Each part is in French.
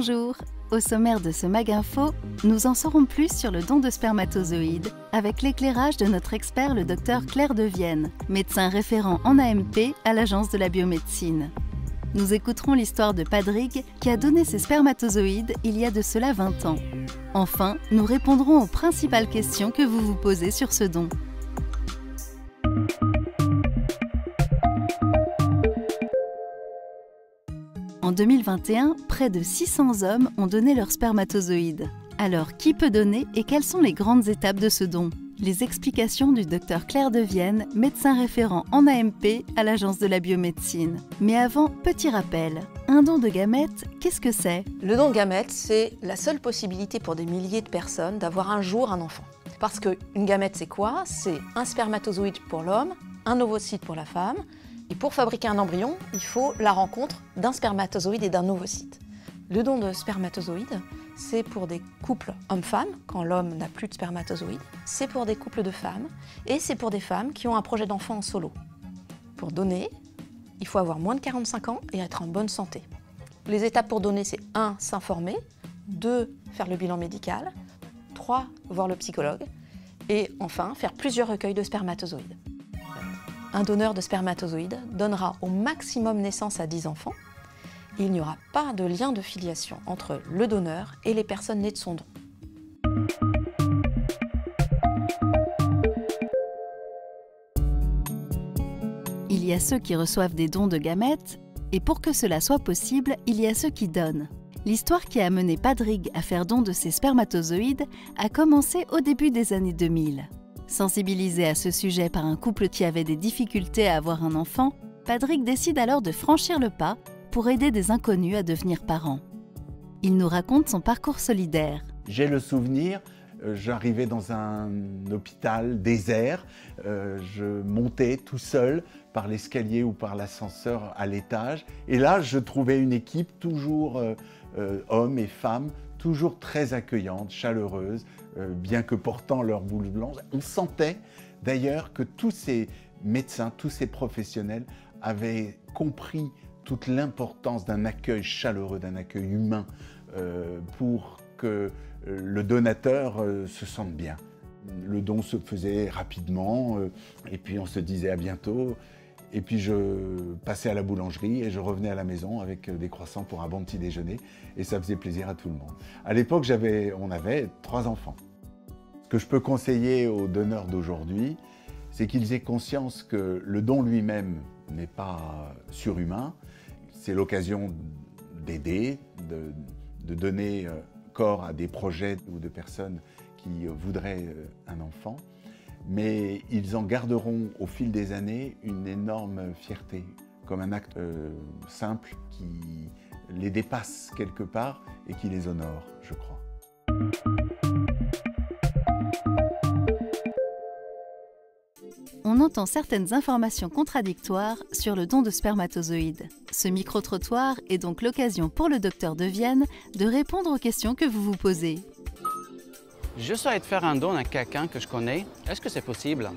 Bonjour. Au sommaire de ce Mag Info, nous en saurons plus sur le don de spermatozoïdes avec l'éclairage de notre expert, le Dr Claire Devienne, médecin référent en AMP à l'Agence de la biomédecine. Nous écouterons l'histoire de Patrick qui a donné ses spermatozoïdes il y a de cela 20 ans. Enfin, nous répondrons aux principales questions que vous vous posez sur ce don. En 2021, près de 600 hommes ont donné leurs spermatozoïdes. Alors, qui peut donner et quelles sont les grandes étapes de ce don? Les explications du Dr Claire Devienne, médecin référent en AMP à l'Agence de la biomédecine. Mais avant, petit rappel, un don de gamètes, qu'est-ce que c'est? Le don de gamètes, c'est la seule possibilité pour des milliers de personnes d'avoir un jour un enfant. Parce qu'une gamète, c'est quoi? C'est un spermatozoïde pour l'homme, un ovocyte pour la femme. Et pour fabriquer un embryon, il faut la rencontre d'un spermatozoïde et d'un ovocyte. Le don de spermatozoïdes, c'est pour des couples hommes-femmes, quand l'homme n'a plus de spermatozoïdes. C'est pour des couples de femmes et c'est pour des femmes qui ont un projet d'enfant en solo. Pour donner, il faut avoir moins de 45 ans et être en bonne santé. Les étapes pour donner, c'est 1. S'informer, 2. Faire le bilan médical, 3. Voir le psychologue et enfin faire plusieurs recueils de spermatozoïdes. Un donneur de spermatozoïdes donnera au maximum naissance à 10 enfants. Il n'y aura pas de lien de filiation entre le donneur et les personnes nées de son don. Il y a ceux qui reçoivent des dons de gamètes, et pour que cela soit possible, il y a ceux qui donnent. L'histoire qui a amené Patrick à faire don de ses spermatozoïdes a commencé au début des années 2000. Sensibilisé à ce sujet par un couple qui avait des difficultés à avoir un enfant, Patrick décide alors de franchir le pas pour aider des inconnus à devenir parents. Il nous raconte son parcours solidaire. J'ai le souvenir, j'arrivais dans un hôpital désert, je montais tout seul par l'escalier ou par l'ascenseur à l'étage, et là je trouvais une équipe toujours hommes et femmes, toujours très accueillantes, chaleureuses, bien que portant leur blouse blanche. On sentait d'ailleurs que tous ces médecins, tous ces professionnels avaient compris toute l'importance d'un accueil chaleureux, d'un accueil humain pour que le donateur se sente bien. Le don se faisait rapidement et puis on se disait à bientôt. Et puis je passais à la boulangerie et je revenais à la maison avec des croissants pour un bon petit déjeuner et ça faisait plaisir à tout le monde. À l'époque, on avait 3 enfants. Ce que je peux conseiller aux donneurs d'aujourd'hui, c'est qu'ils aient conscience que le don lui-même n'est pas surhumain. C'est l'occasion d'aider, de donner corps à des projets ou de personnes qui voudraient un enfant. Mais ils en garderont au fil des années une énorme fierté, comme un acte simple qui les dépasse quelque part et qui les honore, je crois. On entend certaines informations contradictoires sur le don de spermatozoïdes. Ce micro-trottoir est donc l'occasion pour le docteur Devienne de répondre aux questions que vous vous posez. Je souhaite faire un don à quelqu'un que je connais. Est-ce que c'est possible?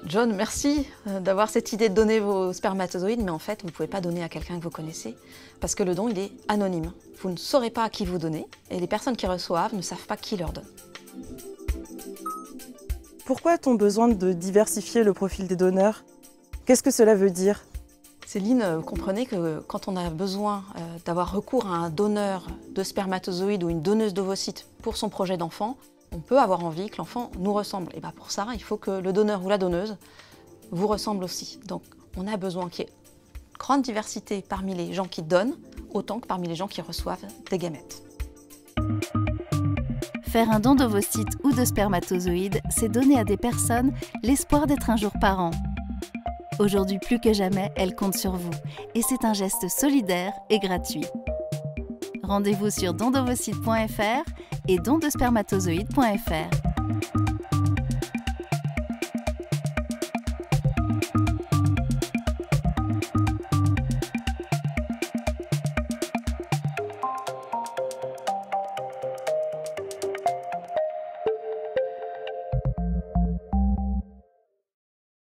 John, merci d'avoir cette idée de donner vos spermatozoïdes, mais en fait, vous ne pouvez pas donner à quelqu'un que vous connaissez, parce que le don, il est anonyme. Vous ne saurez pas à qui vous donnez, et les personnes qui reçoivent ne savent pas qui leur donne. Pourquoi a-t-on besoin de diversifier le profil des donneurs? Qu'est-ce que cela veut dire? Céline, comprenez que quand on a besoin d'avoir recours à un donneur de spermatozoïdes ou une donneuse d'ovocytes pour son projet d'enfant, on peut avoir envie que l'enfant nous ressemble. Et bien pour ça, il faut que le donneur ou la donneuse vous ressemble aussi. Donc on a besoin qu'il y ait une grande diversité parmi les gens qui donnent, autant que parmi les gens qui reçoivent des gamètes. Faire un don d'ovocytes ou de spermatozoïdes, c'est donner à des personnes l'espoir d'être un jour parents. Aujourd'hui plus que jamais, elles comptent sur vous. Et c'est un geste solidaire et gratuit. Rendez-vous sur dondovocytes.fr et dondespermatozoïdes.fr.